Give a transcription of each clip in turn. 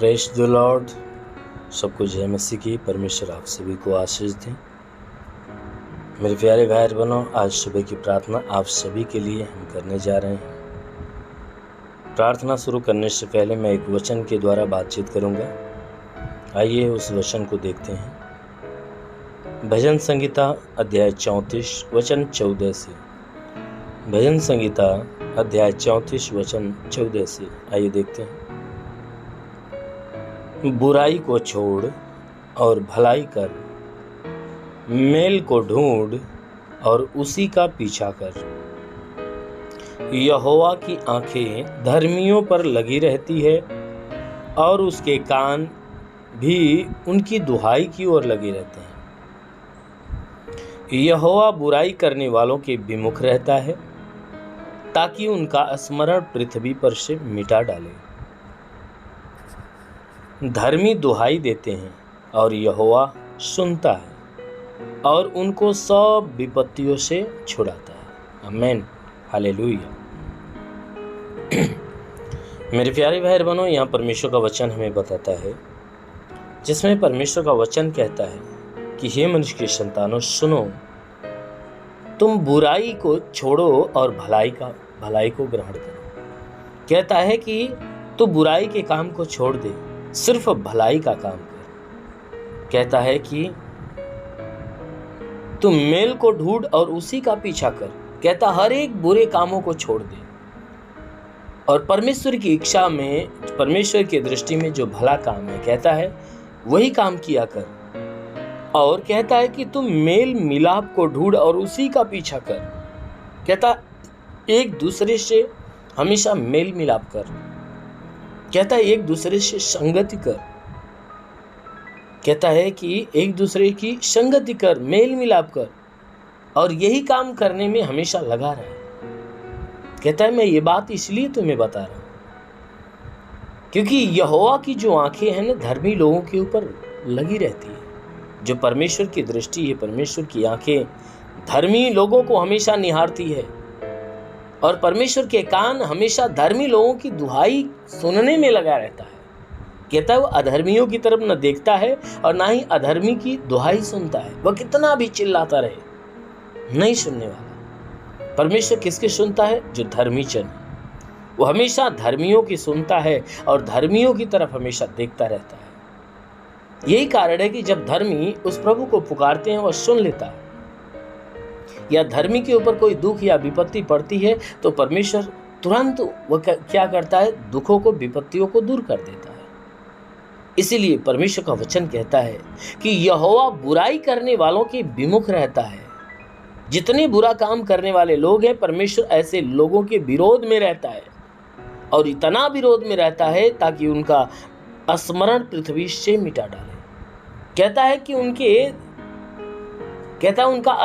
Praise the Lord. सबको जय मसीह की। परमेश्वर आप सभी को आशीष दें। मेरे प्यारे भाई बहनों, आज सुबह की प्रार्थना आप सभी के लिए हम करने जा रहे हैं। प्रार्थना शुरू करने से पहले मैं एक वचन के द्वारा बातचीत करूंगा। आइए उस वचन को देखते हैं। भजन संहिता अध्याय 34 वचन 14 से। भजन संहिता अध्याय 34 वचन 14 से आइए देखते हैं। बुराई को छोड़ और भलाई कर, मेल को ढूंढ और उसी का पीछा कर। यहोवा की आंखें धर्मियों पर लगी रहती है और उसके कान भी उनकी दुहाई की ओर लगे रहते हैं। यहोवा बुराई करने वालों के विमुख रहता है ताकि उनका स्मरण पृथ्वी पर से मिटा डाले। धर्मी दुहाई देते हैं और यहोवा सुनता है और उनको सब विपत्तियों से छुड़ाता है। आमीन, हालेलुया। मेरे प्यारे भाई बहनों, यहाँ परमेश्वर का वचन हमें बताता है, जिसमें परमेश्वर का वचन कहता है कि हे मनुष्य की संतानों, सुनो, तुम बुराई को छोड़ो और भलाई को ग्रहण करो। कहता है कि तू बुराई के काम को छोड़ दे, सिर्फ भलाई का काम कर। कहता है कि तुम मेल को ढूंढ और उसी का पीछा कर। कहता हर एक बुरे कामों को छोड़ दे और परमेश्वर की इच्छा में, परमेश्वर की दृष्टि में जो भला काम है, कहता है वही काम किया कर। और कहता है कि तुम मेल मिलाप को ढूंढ और उसी का पीछा कर। कहता एक दूसरे से हमेशा मेल मिलाप कर। कहता है एक दूसरे से संगति कर। कहता है कि एक दूसरे की संगति कर, मेल मिलाप कर और यही काम करने में हमेशा लगा रहे। कहता है मैं ये बात इसलिए तुम्हें बता रहा हूं क्योंकि यहोवा की जो आंखें हैं ना, धर्मी लोगों के ऊपर लगी रहती है। जो परमेश्वर की दृष्टि है, परमेश्वर की आंखें धर्मी लोगों को हमेशा निहारती है और परमेश्वर के कान हमेशा धर्मी लोगों की दुहाई सुनने में लगा रहता है। कहता है वो अधर्मियों की तरफ न देखता है और ना ही अधर्मी की दुहाई सुनता है। वह कितना भी चिल्लाता रहे, नहीं सुनने वाला। परमेश्वर किसके सुनता है? जो धर्मी जन है। वो हमेशा धर्मियों की सुनता है और धर्मियों की तरफ हमेशा देखता रहता है। यही कारण है कि जब धर्मी उस प्रभु को पुकारते हैं वह सुन लेता है। या धर्मी के ऊपर कोई दुख या विपत्ति पड़ती है तो परमेश्वर तुरंत वह क्या करता है? दुखों को, विपत्तियों को दूर कर देता है। इसीलिए परमेश्वर का वचन कहता है कि यहोवा बुराई करने वालों के विमुख रहता है। जितने बुरा काम करने वाले लोग हैं, परमेश्वर ऐसे लोगों के विरोध में रहता है और इतना विरोध में रहता है ताकि उनका स्मरण पृथ्वी से मिटा डाले। कहता है कि उनका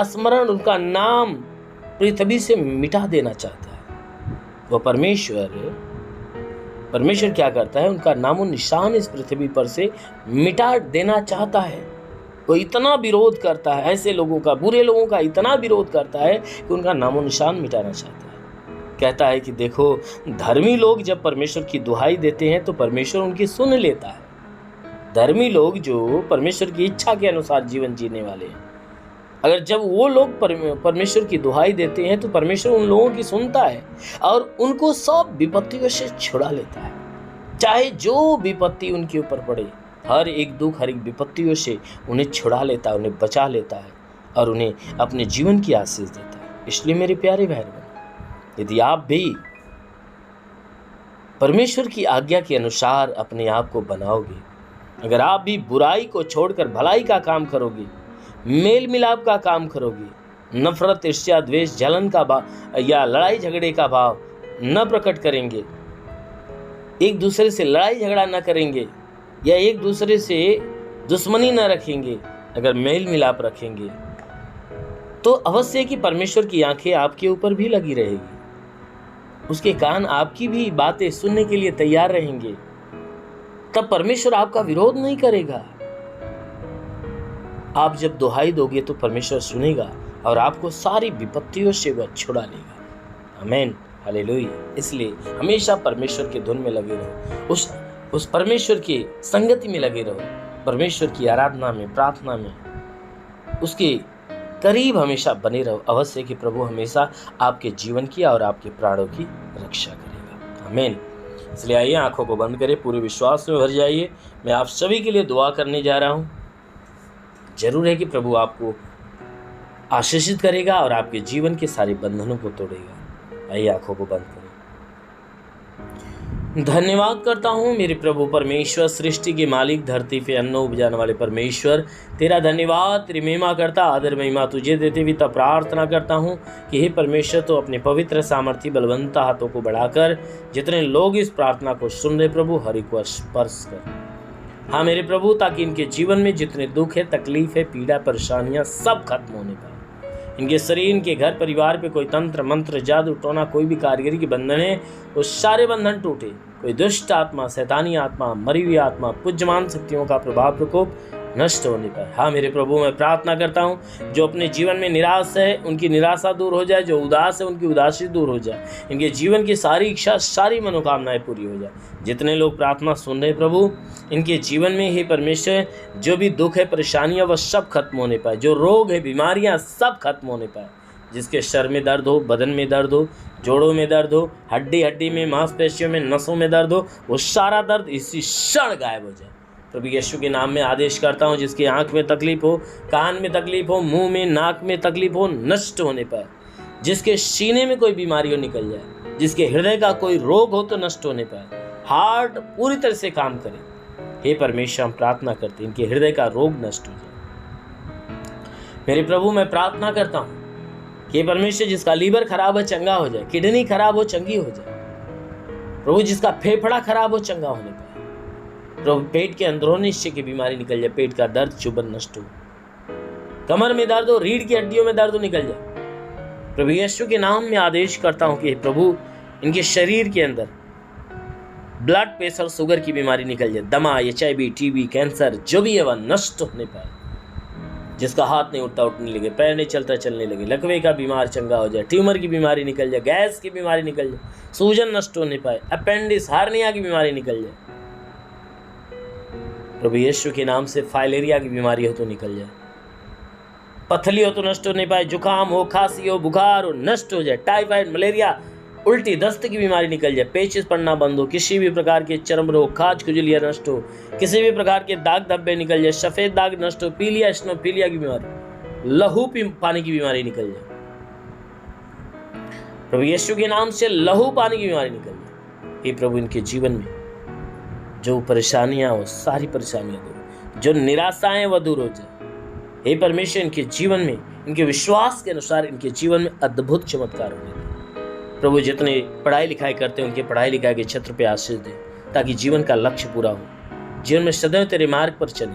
स्मरण, उनका नाम पृथ्वी से मिटा देना चाहता है। वह परमेश्वर क्या करता है? उनका नामो निशान इस पृथ्वी पर से मिटा देना चाहता है। वो इतना विरोध करता है ऐसे लोगों का, बुरे लोगों का इतना विरोध करता है कि उनका नामो निशान मिटाना चाहता है। कहता है कि देखो, धर्मी लोग जब परमेश्वर की दुहाई देते हैं तो परमेश्वर उनकी सुन लेता है। धर्मी लोग जो परमेश्वर की इच्छा के अनुसार जीवन जीने वाले हैं, अगर जब वो लोग परमेश्वर की दुहाई देते हैं तो परमेश्वर उन लोगों की सुनता है और उनको सब विपत्तियों से छुड़ा लेता है। चाहे जो विपत्ति उनके ऊपर पड़े, हर एक दुख, हर एक विपत्तियों से उन्हें छुड़ा लेता है, उन्हें बचा लेता है और उन्हें अपने जीवन की आशीष देता है। इसलिए मेरे प्यारे भाई बहन, यदि आप भी परमेश्वर की आज्ञा के अनुसार अपने आप को बनाओगे, अगर आप भी बुराई को छोड़कर भलाई का काम करोगे, मेल मिलाप का काम करोगे, नफरत, ईर्ष्या, द्वेष, जलन का भाव या लड़ाई झगड़े का भाव न प्रकट करेंगे, एक दूसरे से लड़ाई झगड़ा न करेंगे या एक दूसरे से दुश्मनी न रखेंगे, अगर मेल मिलाप रखेंगे तो अवश्य कि परमेश्वर की आंखें आपके ऊपर भी लगी रहेगी। उसके कान आपकी भी बातें सुनने के लिए तैयार रहेंगे। तब परमेश्वर आपका विरोध नहीं करेगा। आप जब दुहाई दोगे तो परमेश्वर सुनेगा और आपको सारी विपत्तियों से वह छुड़ा लेगा। आमीन, हालेलुया। इसलिए हमेशा परमेश्वर की धुन में लगे रहो। उस उस परमेश्वर की संगति में लगे रहो, परमेश्वर की आराधना में, प्रार्थना में, उसके करीब हमेशा बने रहो। अवश्य कि प्रभु हमेशा आपके जीवन की और आपके प्राणों की रक्षा करेगा। आमीन। इसलिए आइए आंखों को बंद करें, पूरे विश्वास में भर जाइए। मैं आप सभी के लिए दुआ करने जा रहा हूँ। जरूर है कि प्रभु आपको आशीषित करेगा और आपके जीवन के सारे बंधनों को तोड़ेगा। आइए आंखों को बंद करें। धन्यवाद करता हूँ मेरे प्रभु परमेश्वर, सृष्टि के मालिक, धरती पे अन्न उपजाने वाले परमेश्वर, तेरा धन्यवाद, तेरी महिमा करता, आदर महिमा तुझे देते हुए तब प्रार्थना करता हूँ कि हे परमेश्वर तो अपने पवित्र सामर्थ्य बलवंता हाथों को बढ़ाकर जितने लोग इस प्रार्थना को सुन रहे प्रभु, हर एक को स्पर्श कर। हाँ मेरे प्रभु, ताकि इनके जीवन में जितने दुख है, तकलीफ है, पीड़ा, परेशानियां सब खत्म होने पाए। इनके शरीर, इनके घर परिवार पे कोई तंत्र मंत्र, जादू टोना, कोई भी कारीगरी के बंधन है, वो सारे बंधन टूटे। कोई दुष्ट आत्मा, शैतानी आत्मा, मरी हुई आत्मा, पूज्यमान शक्तियों का प्रभाव प्रकोप नष्ट होने पाए। हाँ मेरे प्रभु, मैं प्रार्थना करता हूँ जो अपने जीवन में निराश है, उनकी निराशा दूर हो जाए, जो उदास है उनकी उदासी दूर हो जाए, इनके जीवन की सारी इच्छा, सारी मनोकामनाएं पूरी हो जाए। जितने लोग प्रार्थना सुन रहे प्रभु, इनके जीवन में हे परमेश्वर जो भी दुख है, परेशानियां, वह सब खत्म होने पाए। जो रोग है, बीमारियां सब खत्म होने पाए। जिसके सर में दर्द हो, बदन में दर्द हो, जोड़ों में दर्द हो, हड्डी हड्डी में, मांसपेशियों में, नसों में दर्द हो, वो सारा दर्द इसी क्षण गायब हो जाए। प्रभु यीशु के नाम में आदेश करता हूँ, जिसकी आंख में तकलीफ हो, कान में तकलीफ हो, मुंह में, नाक में तकलीफ हो, नष्ट होने पाए। जिसके सीने में कोई बीमारी हो, निकल जाए। जिसके हृदय का कोई रोग हो तो नष्ट होने पाए। हार्ट पूरी तरह से काम करे। हे परमेश्वर, हम प्रार्थना करते हैं इनके हृदय का रोग नष्ट हो जाए। मेरे प्रभु, मैं प्रार्थना करता हूँ कि परमेश्वर जिसका लीवर खराब है चंगा हो जाए, किडनी खराब हो चंगी हो जाए। प्रभु जिसका फेफड़ा खराब हो चंगा होने पाए। प्रभु पेट के अंदरूनी हिस्से की बीमारी निकल जाए, पेट का दर्द चुभन नष्ट हो, कमर में दर्द हो, रीढ़ की हड्डियों में दर्द हो, निकल जाए। प्रभु यीशु के नाम में आदेश करता हूँ कि प्रभु इनके शरीर के अंदर ब्लड प्रेशर, शुगर की बीमारी निकल जाए। दमा, HIV, TB, कैंसर जो भी है वह नष्ट होने पाए। जिसका हाथ नहीं उठता उठने लगे, पैर नहीं चलता चलने लगे, लकवे का बीमार चंगा हो जाए, ट्यूमर की बीमारी निकल जाए, गैस की बीमारी निकल जाए, सूजन नष्ट होने पाए, अपेंडिस, हार्निया की बीमारी निकल जाए। प्रभु यीशु के नाम से फाइलेरिया की बीमारी हो तो निकल जाए, पथली हो तो नष्ट होने पाए, जुकाम हो, खांसी हो, बुखार हो, नष्ट हो जाए, टाइफाइड, मलेरिया, उल्टी, दस्त की बीमारी निकल जाए, पेचिश पड़ना बंद हो, किसी भी प्रकार के चर्म रोग, खाज खुजलियां नष्ट हो, किसी भी प्रकार के दाग धब्बे निकल जाए, सफेद दाग नष्ट हो, पीलिया, स्नोफीलिया की बीमारी, लहू पानी की बीमारी निकल जाए। प्रभु यीशु के नाम से लहू पानी की बीमारी निकल जाए। हे प्रभु, इनके जीवन में जो परेशानियां हो, सारी परेशानियां दूर, जो निराशाएं वह दूर हो जाए। हे परमेश्वर, इनके जीवन में, इनके विश्वास के अनुसार इनके जीवन में अद्भुत चमत्कार होने दे। प्रभु जितने पढ़ाई लिखाई करते हैं उनके पढ़ाई लिखाई के क्षेत्र पे आशीष दे, ताकि जीवन का लक्ष्य पूरा हो, जीवन में सदैव तेरे मार्ग पर चले।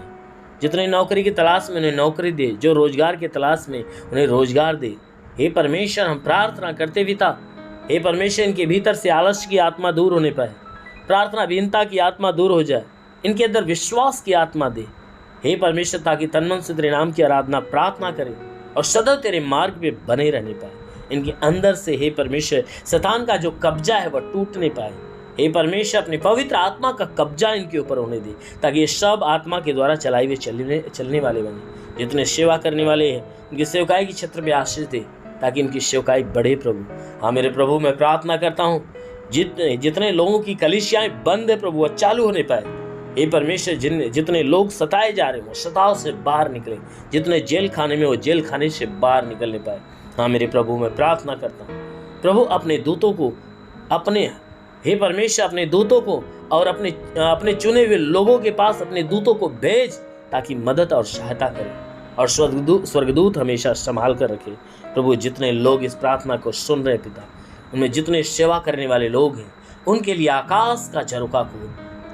जितने नौकरी की तलाश में उन्हें नौकरी दे, जो रोजगार की तलाश में उन्हें रोजगार दे। हे परमेश्वर, हम प्रार्थना करते पिता, हे परमेश्वर, इनके भीतर से आलस्य की आत्मा दूर होने पाए, प्रार्थना विहीनता की आत्मा दूर हो जाए, इनके अंदर विश्वास की आत्मा दे। हे परमेश्वर, ताकि तन मन से तेरे नाम की आराधना प्रार्थना करें और सदैव तेरे मार्ग पे बने रहने पाए। इनके अंदर से हे परमेश्वर शैतान का जो कब्जा है वह टूटने पाए। हे परमेश्वर, अपनी पवित्र आत्मा का कब्जा इनके ऊपर होने दे, ताकि ये सब आत्मा के द्वारा चलाए हुए चलने वाले बने। जितने सेवा करने वाले हैं उनकी सेवकाई के क्षेत्र में आशीष दे, ताकि इनकी सेवकाई बढ़े प्रभु। हाँ मेरे प्रभु, मैं प्रार्थना करता हूँ जितने लोगों की कलीसियाएं बंद है प्रभु, वह चालू होने पाए। हे परमेश्वर, जितने लोग सताए जा रहे हो सताव से बाहर निकले, जितने जेल खाने में हो जेल खाने से बाहर निकलने पाए। हाँ मेरे प्रभु, मैं प्रार्थना करता हूँ प्रभु, अपने दूतों को हे परमेश्वर, अपने दूतों को और अपने चुने हुए लोगों के पास अपने दूतों को भेज, ताकि मदद और सहायता करे, और स्वर्गदूत हमेशा संभाल कर रखे। प्रभु जितने लोग इस प्रार्थना को सुन रहे पिता, उनमें जितने सेवा करने वाले लोग हैं, उनके लिए आकाश का झरोखा खोल,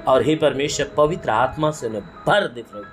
और हे परमेश्वर पवित्र आत्मा से उन्हें भर दे प्रभु,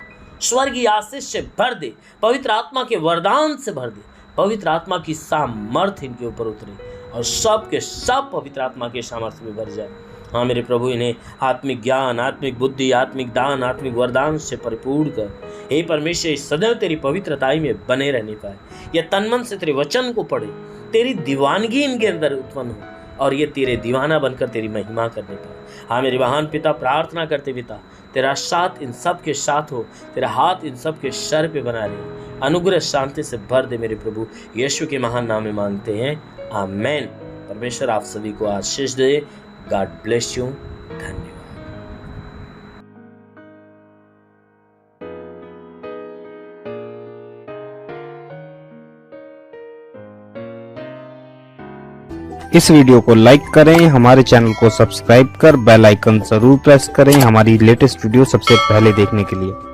स्वर्गीय आशीष से भर दे, पवित्र आत्मा के वरदान से भर दे, पवित्र आत्मा की सामर्थ्य इनके ऊपर उतरे और सब के सब पवित्र आत्मा के सामर्थ्य में भर जाए। हाँ मेरे प्रभु, इन्हें आत्मिक ज्ञान, आत्मिक बुद्धि, आत्मिक दान, आत्मिक वरदान से परिपूर्ण कर। हे परमेश्वर, सदैव तेरी पवित्रताई में बने रहने पाए, या तन मन से तेरे वचन को पढ़े, तेरी दीवानगी इनके अंदर उत्पन्न हो, और ये तेरे दीवाना बनकर तेरी महिमा करने पाए। हाँ मेरे महान पिता, प्रार्थना करते पिता, तेरा साथ इन सब के साथ हो, तेरा हाथ इन सब के सर पे बना रहे, अनुग्रह शांति से भर दे मेरे प्रभु। यीशु के महान नाम में मांगते हैं, आमेन। परमेश्वर आप सभी को आशीष दे। God bless you. धन्यवाद। इस वीडियो को लाइक करें, हमारे चैनल को सब्सक्राइब कर बेल आइकन जरूर प्रेस करें हमारी लेटेस्ट वीडियो सबसे पहले देखने के लिए।